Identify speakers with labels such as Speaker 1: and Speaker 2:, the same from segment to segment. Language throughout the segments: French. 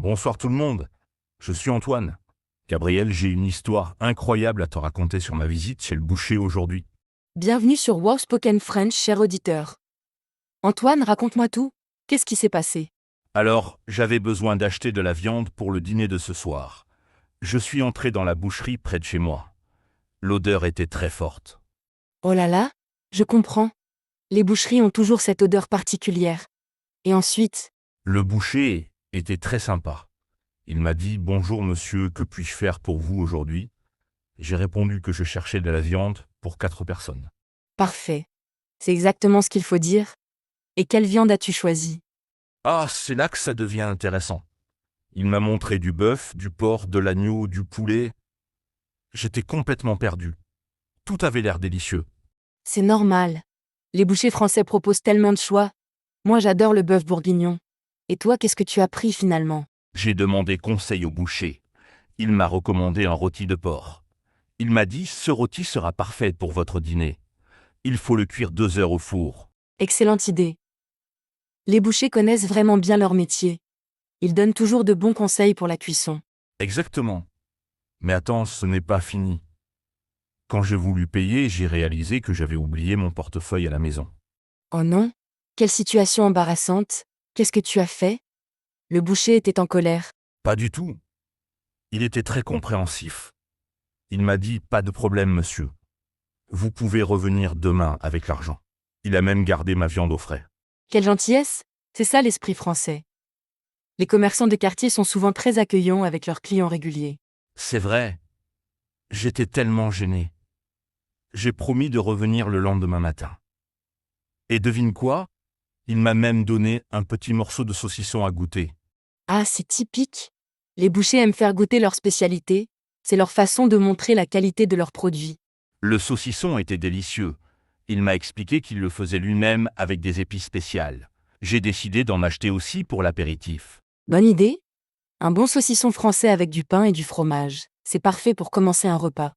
Speaker 1: Bonsoir tout le monde, je suis Antoine. Gabriel, j'ai une histoire incroyable à te raconter sur ma visite chez le boucher aujourd'hui.
Speaker 2: Bienvenue sur Wow Spoken French, cher auditeur. Antoine, raconte-moi tout. Qu'est-ce qui s'est passé?
Speaker 1: Alors, j'avais besoin d'acheter de la viande pour le dîner de ce soir. Je suis entré dans la boucherie près de chez moi. L'odeur était très forte.
Speaker 2: Oh là là, je comprends. Les boucheries ont toujours cette odeur particulière. Et ensuite,
Speaker 1: Le boucher était très sympa. Il m'a dit « Bonjour monsieur, que puis-je faire pour vous aujourd'hui ?» J'ai répondu que je cherchais de la viande pour 4 personnes.
Speaker 2: parfait. C'est exactement ce qu'il faut dire. Et quelle viande as-tu choisi?
Speaker 1: Ah, c'est là que ça devient intéressant. Il m'a montré du bœuf, du porc, de l'agneau, du poulet. J'étais complètement perdu. Tout avait l'air délicieux.
Speaker 2: C'est normal. Les bouchers français proposent tellement de choix. Moi, j'adore le bœuf bourguignon. Et toi, qu'est-ce que tu as pris finalement?
Speaker 1: J'ai demandé conseil au boucher. Il m'a recommandé un rôti de porc. Il m'a dit « Ce rôti sera parfait pour votre dîner. Il faut le cuire 2 heures au four.
Speaker 2: Excellente idée. Les bouchers connaissent vraiment bien leur métier. Ils donnent toujours de bons conseils pour la cuisson. »
Speaker 1: Exactement. Mais attends, ce n'est pas fini. Quand j'ai voulu payer, j'ai réalisé que j'avais oublié mon portefeuille à la maison.
Speaker 2: Oh non? Quelle situation embarrassante. Qu'est-ce que tu as fait? Le boucher était en colère.
Speaker 1: Pas du tout. Il était très compréhensif. Il m'a dit « Pas de problème, monsieur. Vous pouvez revenir demain avec l'argent. » Il a même gardé ma viande au frais.
Speaker 2: Quelle gentillesse! C'est ça l'esprit français. Les commerçants de quartier sont souvent très accueillants avec leurs clients réguliers.
Speaker 1: C'est vrai. J'étais tellement gêné. J'ai promis de revenir le lendemain matin. Et devine quoi? Il m'a même donné un petit morceau de saucisson à goûter.
Speaker 2: Ah, c'est typique. Les bouchers aiment faire goûter leur spécialité. C'est leur façon de montrer la qualité de leurs produits.
Speaker 1: Le saucisson était délicieux. Il m'a expliqué qu'il le faisait lui-même avec des épices spéciales. J'ai décidé d'en acheter aussi pour l'apéritif.
Speaker 2: Bonne idée? Un bon saucisson français avec du pain et du fromage. C'est parfait pour commencer un repas.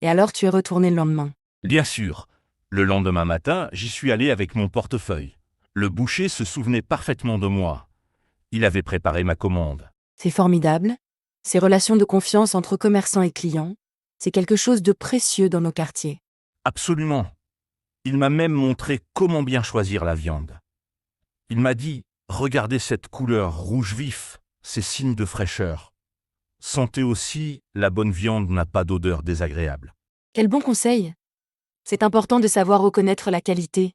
Speaker 2: Et alors tu es retourné le lendemain.
Speaker 1: Bien sûr. Le lendemain matin, j'y suis allé avec mon portefeuille. Le boucher se souvenait parfaitement de moi. Il avait préparé ma commande.
Speaker 2: C'est formidable. Ces relations de confiance entre commerçants et clients, c'est quelque chose de précieux dans nos quartiers.
Speaker 1: Absolument. Il m'a même montré comment bien choisir la viande. Il m'a dit « Regardez cette couleur rouge vif, c'est signe de fraîcheur. Sentez aussi, la bonne viande n'a pas d'odeur désagréable. »
Speaker 2: Quel bon conseil! C'est important de savoir reconnaître la qualité.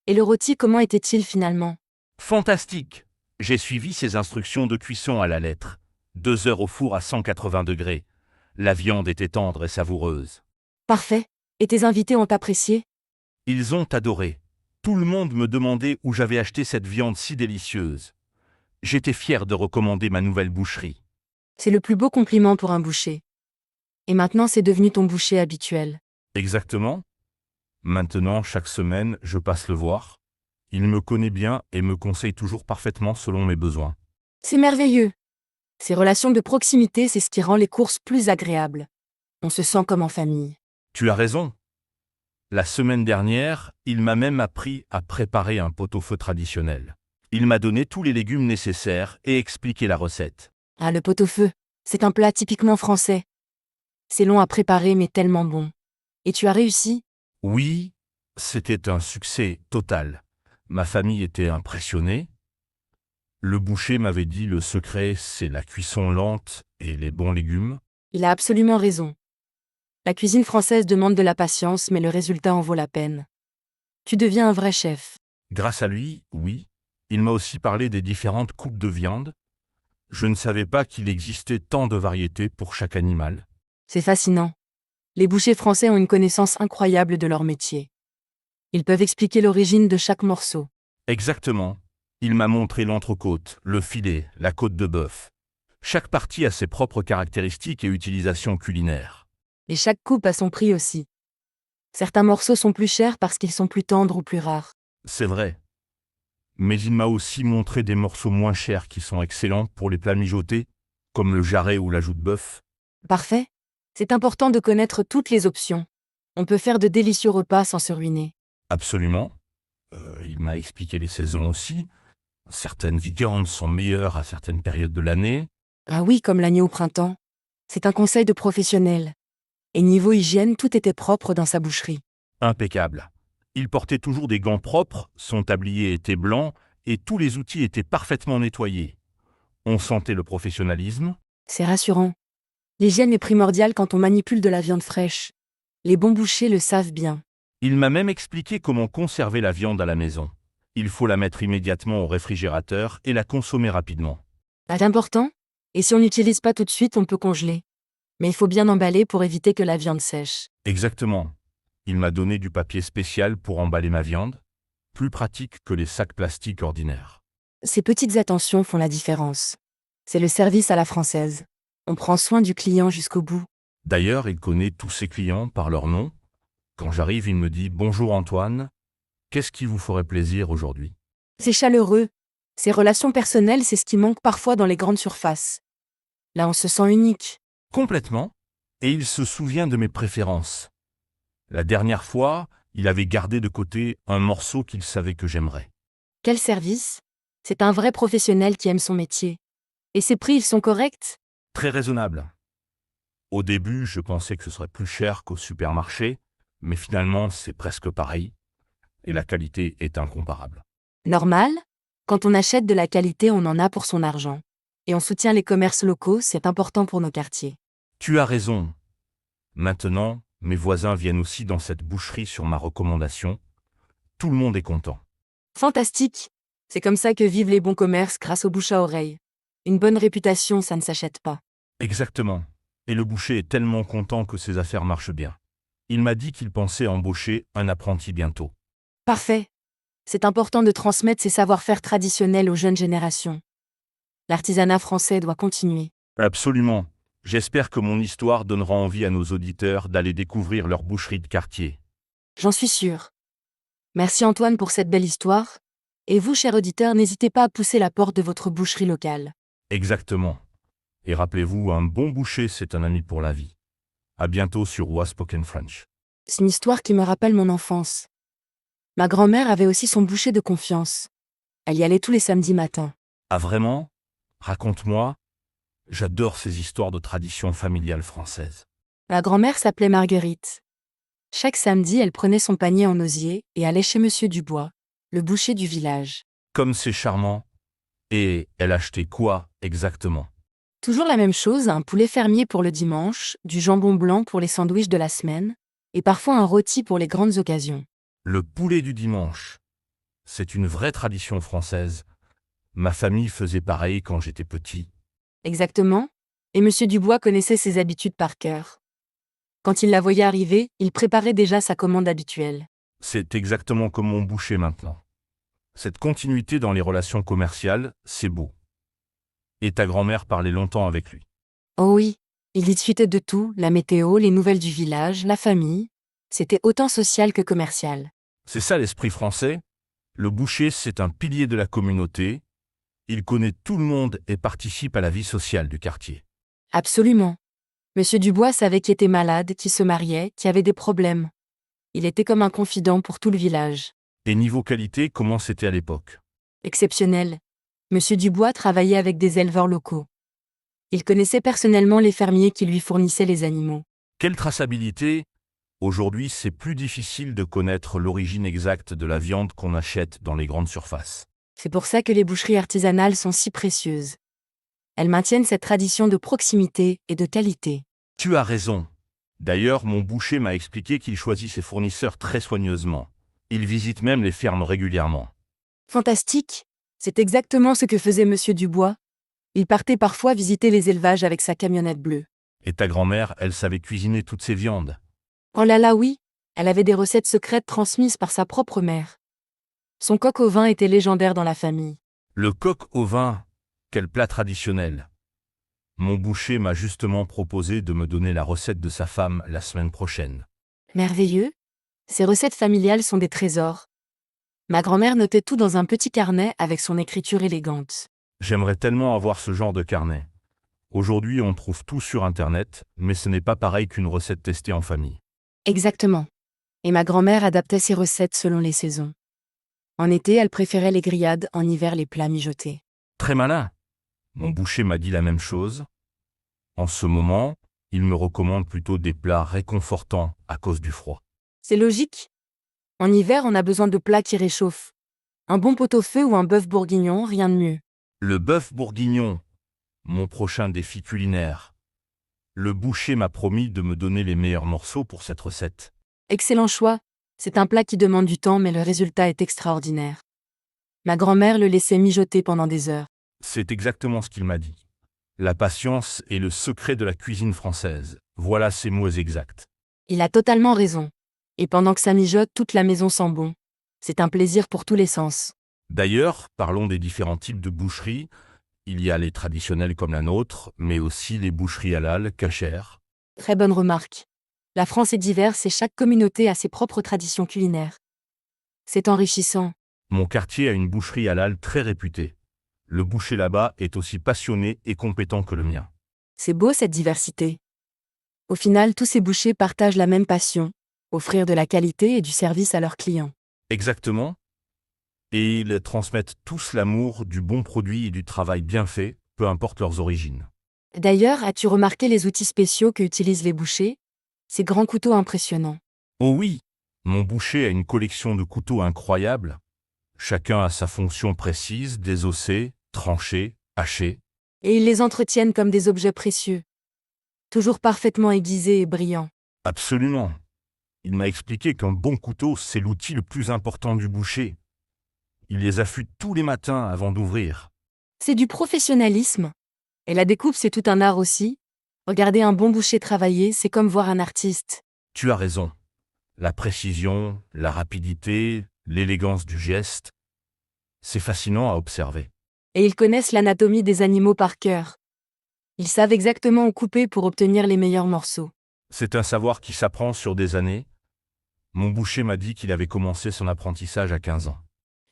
Speaker 2: Et le rôti, comment était-il finalement?
Speaker 1: Fantastique! J'ai suivi ses instructions de cuisson à la lettre. 2 heures au four à 180 degrés. La viande était tendre et savoureuse.
Speaker 2: Parfait. Et tes invités ont apprécié?
Speaker 1: Ils ont adoré. Tout le monde me demandait où j'avais acheté cette viande si délicieuse. J'étais fier de recommander ma nouvelle boucherie.
Speaker 2: C'est le plus beau compliment pour un boucher. Et maintenant, c'est devenu ton boucher habituel.
Speaker 1: Exactement. Maintenant, chaque semaine, je passe le voir. Il me connaît bien et me conseille toujours parfaitement selon mes besoins.
Speaker 2: C'est merveilleux. Ces relations de proximité, c'est ce qui rend les courses plus agréables. On se sent comme en famille.
Speaker 1: Tu as raison. La semaine dernière, il m'a même appris à préparer un pot-au-feu traditionnel. Il m'a donné tous les légumes nécessaires et expliqué la recette.
Speaker 2: Ah, le pot-au-feu. C'est un plat typiquement français. C'est long à préparer, mais tellement bon. Et tu as réussi?
Speaker 1: Oui, c'était un succès total. Ma famille était impressionnée. Le boucher m'avait dit le secret, c'est la cuisson lente et les bons légumes.
Speaker 2: Il a absolument raison. La cuisine française demande de la patience, mais le résultat en vaut la peine. Tu deviens un vrai chef.
Speaker 1: Grâce à lui, oui, il m'a aussi parlé des différentes coupes de viande. Je ne savais pas qu'il existait tant de variétés pour chaque animal.
Speaker 2: C'est fascinant. Les bouchers français ont une connaissance incroyable de leur métier. Ils peuvent expliquer l'origine de chaque morceau.
Speaker 1: Exactement. Il m'a montré l'entrecôte, le filet, la côte de bœuf. Chaque partie a ses propres caractéristiques et utilisations culinaires.
Speaker 2: Et chaque coupe a son prix aussi. Certains morceaux sont plus chers parce qu'ils sont plus tendres ou plus rares.
Speaker 1: C'est vrai. Mais il m'a aussi montré des morceaux moins chers qui sont excellents pour les plats mijotés, comme le jarret ou la joue de bœuf.
Speaker 2: Parfait. C'est important de connaître toutes les options. On peut faire de délicieux repas sans se ruiner.
Speaker 1: Absolument. Il m'a expliqué les saisons aussi. Certaines viandes sont meilleures à certaines périodes de l'année.
Speaker 2: Ah oui, comme l'agneau au printemps. C'est un conseil de professionnel. Et niveau hygiène, tout était propre dans sa boucherie.
Speaker 1: Impeccable. Il portait toujours des gants propres, son tablier était blanc et tous les outils étaient parfaitement nettoyés. On sentait le professionnalisme.
Speaker 2: C'est rassurant. L'hygiène est primordiale quand on manipule de la viande fraîche. Les bons bouchers le savent bien.
Speaker 1: Il m'a même expliqué comment conserver la viande à la maison. Il faut la mettre immédiatement au réfrigérateur et la consommer rapidement.
Speaker 2: C'est important. Et si on n'utilise pas tout de suite, on peut congeler. Mais il faut bien emballer pour éviter que la viande sèche.
Speaker 1: Exactement. Il m'a donné du papier spécial pour emballer ma viande, plus pratique que les sacs plastiques ordinaires.
Speaker 2: Ces petites attentions font la différence. C'est le service à la française. On prend soin du client jusqu'au bout.
Speaker 1: D'ailleurs, il connaît tous ses clients par leur nom. Quand j'arrive, il me dit « Bonjour Antoine, qu'est-ce qui vous ferait plaisir aujourd'hui ?»
Speaker 2: C'est chaleureux. Ces relations personnelles, c'est ce qui manque parfois dans les grandes surfaces. Là, on se sent unique.
Speaker 1: Complètement. Et il se souvient de mes préférences. La dernière fois, il avait gardé de côté un morceau qu'il savait que j'aimerais.
Speaker 2: Quel service? C'est un vrai professionnel qui aime son métier. Et ses prix, ils sont corrects?
Speaker 1: Très raisonnable. Au début, je pensais que ce serait plus cher qu'au supermarché, mais finalement, c'est presque pareil. Et la qualité est incomparable.
Speaker 2: Normal? Quand on achète de la qualité, on en a pour son argent. Et on soutient les commerces locaux, c'est important pour nos quartiers.
Speaker 1: Tu as raison. Maintenant, mes voisins viennent aussi dans cette boucherie sur ma recommandation. Tout le monde est content.
Speaker 2: Fantastique! C'est comme ça que vivent les bons commerces grâce au bouche à oreille. Une bonne réputation, ça ne s'achète pas.
Speaker 1: Exactement. Et le boucher est tellement content que ses affaires marchent bien. Il m'a dit qu'il pensait embaucher un apprenti bientôt.
Speaker 2: Parfait. C'est important de transmettre ces savoir-faire traditionnels aux jeunes générations. L'artisanat français doit continuer.
Speaker 1: Absolument. J'espère que mon histoire donnera envie à nos auditeurs d'aller découvrir leur boucherie de quartier.
Speaker 2: J'en suis sûre. Merci Antoine pour cette belle histoire. Et vous, chers auditeurs, n'hésitez pas à pousser la porte de votre boucherie locale.
Speaker 1: Exactement. Et rappelez-vous, un bon boucher, c'est un ami pour la vie. À bientôt sur Was Spoken French.
Speaker 2: C'est une histoire qui me rappelle mon enfance. Ma grand-mère avait aussi son boucher de confiance. Elle y allait tous les samedis matins.
Speaker 1: Ah vraiment? Raconte-moi. J'adore ces histoires de tradition familiale française.
Speaker 2: Ma grand-mère s'appelait Marguerite. Chaque samedi, elle prenait son panier en osier et allait chez Monsieur Dubois, le boucher du village.
Speaker 1: Comme c'est charmant. Et elle achetait quoi exactement?
Speaker 2: Toujours la même chose, un poulet fermier pour le dimanche, du jambon blanc pour les sandwichs de la semaine, et parfois un rôti pour les grandes occasions.
Speaker 1: Le poulet du dimanche. C'est une vraie tradition française. Ma famille faisait pareil quand j'étais petit.
Speaker 2: Exactement. Et Monsieur Dubois connaissait ses habitudes par cœur. Quand il la voyait arriver, il préparait déjà sa commande habituelle.
Speaker 1: C'est exactement comme mon boucher maintenant. Cette continuité dans les relations commerciales, c'est beau. Et ta grand-mère parlait longtemps avec lui.
Speaker 2: Oh oui, il discutait de tout, la météo, les nouvelles du village, la famille. C'était autant social que commercial.
Speaker 1: C'est ça l'esprit français. Le boucher, c'est un pilier de la communauté. Il connaît tout le monde et participe à la vie sociale du quartier.
Speaker 2: Absolument. Monsieur Dubois savait qui était malade, qui se mariait, qui avait des problèmes. Il était comme un confident pour tout le village.
Speaker 1: Et niveau qualité, comment c'était à l'époque?
Speaker 2: Exceptionnel. Monsieur Dubois travaillait avec des éleveurs locaux. Il connaissait personnellement les fermiers qui lui fournissaient les animaux.
Speaker 1: Quelle traçabilité? Aujourd'hui, c'est plus difficile de connaître l'origine exacte de la viande qu'on achète dans les grandes surfaces.
Speaker 2: C'est pour ça que les boucheries artisanales sont si précieuses. Elles maintiennent cette tradition de proximité et de qualité.
Speaker 1: Tu as raison. D'ailleurs, mon boucher m'a expliqué qu'il choisit ses fournisseurs très soigneusement. Il visite même les fermes régulièrement.
Speaker 2: Fantastique! C'est exactement ce que faisait Monsieur Dubois. Il partait parfois visiter les élevages avec sa camionnette bleue.
Speaker 1: Et ta grand-mère, elle savait cuisiner toutes ces viandes.
Speaker 2: Oh là là oui, elle avait des recettes secrètes transmises par sa propre mère. Son coq au vin était légendaire dans la famille.
Speaker 1: Le coq au vin, quel plat traditionnel. Mon boucher m'a justement proposé de me donner la recette de sa femme la semaine prochaine.
Speaker 2: Merveilleux. Ces recettes familiales sont des trésors. Ma grand-mère notait tout dans un petit carnet avec son écriture élégante.
Speaker 1: J'aimerais tellement avoir ce genre de carnet. Aujourd'hui, on trouve tout sur Internet, mais ce n'est pas pareil qu'une recette testée en famille.
Speaker 2: Exactement. Et ma grand-mère adaptait ses recettes selon les saisons. En été, elle préférait les grillades, en hiver les plats mijotés.
Speaker 1: Très malin. Mon boucher m'a dit la même chose. En ce moment, il me recommande plutôt des plats réconfortants à cause du froid.
Speaker 2: C'est logique. En hiver, on a besoin de plats qui réchauffent. Un bon pot-au-feu ou un bœuf bourguignon, rien de mieux.
Speaker 1: Le bœuf bourguignon, mon prochain défi culinaire. Le boucher m'a promis de me donner les meilleurs morceaux pour cette recette.
Speaker 2: Excellent choix. C'est un plat qui demande du temps, mais le résultat est extraordinaire. Ma grand-mère le laissait mijoter pendant des heures.
Speaker 1: C'est exactement ce qu'il m'a dit. La patience est le secret de la cuisine française. Voilà ses mots exacts.
Speaker 2: Il a totalement raison. Et pendant que ça mijote, toute la maison sent bon. C'est un plaisir pour tous les sens.
Speaker 1: D'ailleurs, parlons des différents types de boucheries. Il y a les traditionnelles comme la nôtre, mais aussi les boucheries halal, kasher.
Speaker 2: Très bonne remarque. La France est diverse et chaque communauté a ses propres traditions culinaires. C'est enrichissant.
Speaker 1: Mon quartier a une boucherie halal très réputée. Le boucher là-bas est aussi passionné et compétent que le mien.
Speaker 2: C'est beau cette diversité. Au final, tous ces bouchers partagent la même passion, offrir de la qualité et du service à leurs clients.
Speaker 1: Exactement. Et ils transmettent tous l'amour du bon produit et du travail bien fait, peu importe leurs origines.
Speaker 2: D'ailleurs, as-tu remarqué les outils spéciaux que utilisent les bouchers? Ces grands couteaux impressionnants.
Speaker 1: Oh oui, mon boucher a une collection de couteaux incroyable. Chacun a sa fonction précise, désossé, tranché, haché.
Speaker 2: Et ils les entretiennent comme des objets précieux. Toujours parfaitement aiguisés et brillants.
Speaker 1: Absolument. Il m'a expliqué qu'un bon couteau, c'est l'outil le plus important du boucher. Il les affûte tous les matins avant d'ouvrir.
Speaker 2: C'est du professionnalisme. Et la découpe, c'est tout un art aussi. Regarder un bon boucher travailler, c'est comme voir un artiste.
Speaker 1: Tu as raison. La précision, la rapidité, l'élégance du geste, c'est fascinant à observer.
Speaker 2: Et ils connaissent l'anatomie des animaux par cœur. Ils savent exactement où couper pour obtenir les meilleurs morceaux.
Speaker 1: C'est un savoir qui s'apprend sur des années. Mon boucher m'a dit qu'il avait commencé son apprentissage à 15 ans.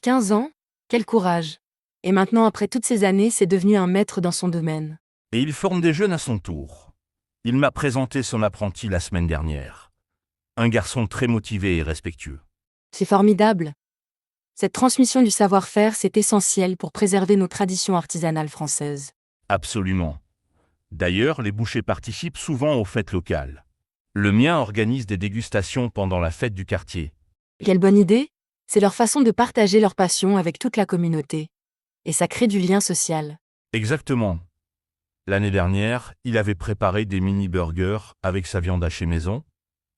Speaker 2: 15 ans? Quel courage! Et maintenant, après toutes ces années, c'est devenu un maître dans son domaine.
Speaker 1: Et il forme des jeunes à son tour. Il m'a présenté son apprenti la semaine dernière. Un garçon très motivé et respectueux.
Speaker 2: C'est formidable. Cette transmission du savoir-faire, c'est essentiel pour préserver nos traditions artisanales françaises.
Speaker 1: Absolument. D'ailleurs, les bouchers participent souvent aux fêtes locales. Le mien organise des dégustations pendant la fête du quartier.
Speaker 2: Quelle bonne idée! C'est leur façon de partager leur passion avec toute la communauté. Et ça crée du lien social.
Speaker 1: Exactement. L'année dernière, il avait préparé des mini-burgers avec sa viande hachée maison.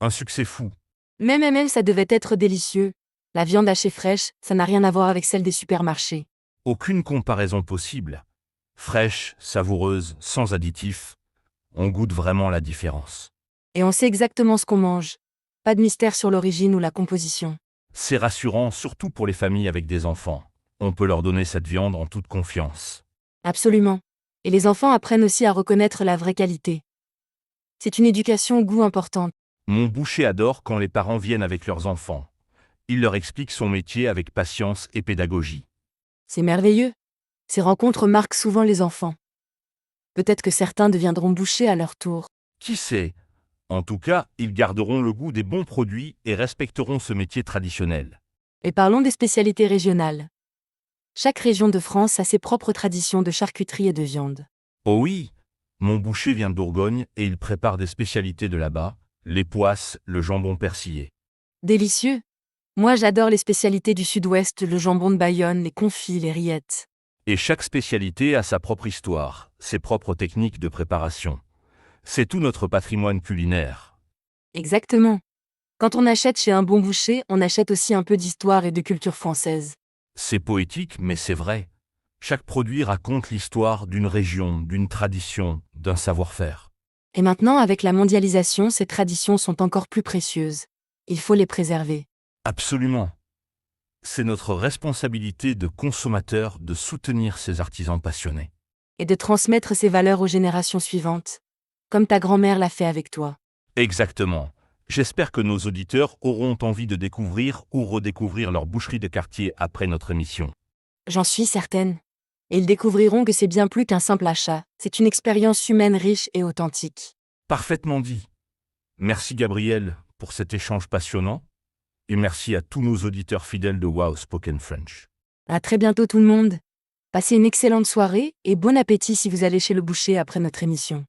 Speaker 1: Un succès fou.
Speaker 2: Même ça devait être délicieux. La viande hachée fraîche, ça n'a rien à voir avec celle des supermarchés.
Speaker 1: Aucune comparaison possible. Fraîche, savoureuse, sans additifs. On goûte vraiment la différence.
Speaker 2: Et on sait exactement ce qu'on mange. Pas de mystère sur l'origine ou la composition.
Speaker 1: C'est rassurant, surtout pour les familles avec des enfants. On peut leur donner cette viande en toute confiance.
Speaker 2: Absolument. Et les enfants apprennent aussi à reconnaître la vraie qualité. C'est une éducation au goût importante.
Speaker 1: Mon boucher adore quand les parents viennent avec leurs enfants. Il leur explique son métier avec patience et pédagogie.
Speaker 2: C'est merveilleux. Ces rencontres marquent souvent les enfants. Peut-être que certains deviendront bouchers à leur tour.
Speaker 1: Qui sait? En tout cas, ils garderont le goût des bons produits et respecteront ce métier traditionnel.
Speaker 2: Et parlons des spécialités régionales. Chaque région de France a ses propres traditions de charcuterie et de viande.
Speaker 1: Oh oui, mon boucher vient de Bourgogne et il prépare des spécialités de là-bas, les poisses, le jambon persillé.
Speaker 2: Délicieux. Moi j'adore les spécialités du sud-ouest, le jambon de Bayonne, les confits, les rillettes.
Speaker 1: Et chaque spécialité a sa propre histoire, ses propres techniques de préparation. C'est tout notre patrimoine culinaire.
Speaker 2: Exactement. Quand on achète chez un bon boucher, on achète aussi un peu d'histoire et de culture française.
Speaker 1: C'est poétique, mais c'est vrai. Chaque produit raconte l'histoire d'une région, d'une tradition, d'un savoir-faire.
Speaker 2: Et maintenant, avec la mondialisation, ces traditions sont encore plus précieuses. Il faut les préserver.
Speaker 1: Absolument. C'est notre responsabilité de consommateurs de soutenir ces artisans passionnés.
Speaker 2: Et de transmettre ces valeurs aux générations suivantes. Comme ta grand-mère l'a fait avec toi.
Speaker 1: Exactement. J'espère que nos auditeurs auront envie de découvrir ou redécouvrir leur boucherie de quartier après notre émission.
Speaker 2: J'en suis certaine. Et ils découvriront que c'est bien plus qu'un simple achat. C'est une expérience humaine riche et authentique.
Speaker 1: Parfaitement dit. Merci Gabriel pour cet échange passionnant. Et merci à tous nos auditeurs fidèles de Wow Spoken French.
Speaker 2: À très bientôt tout le monde. Passez une excellente soirée et bon appétit si vous allez chez le boucher après notre émission.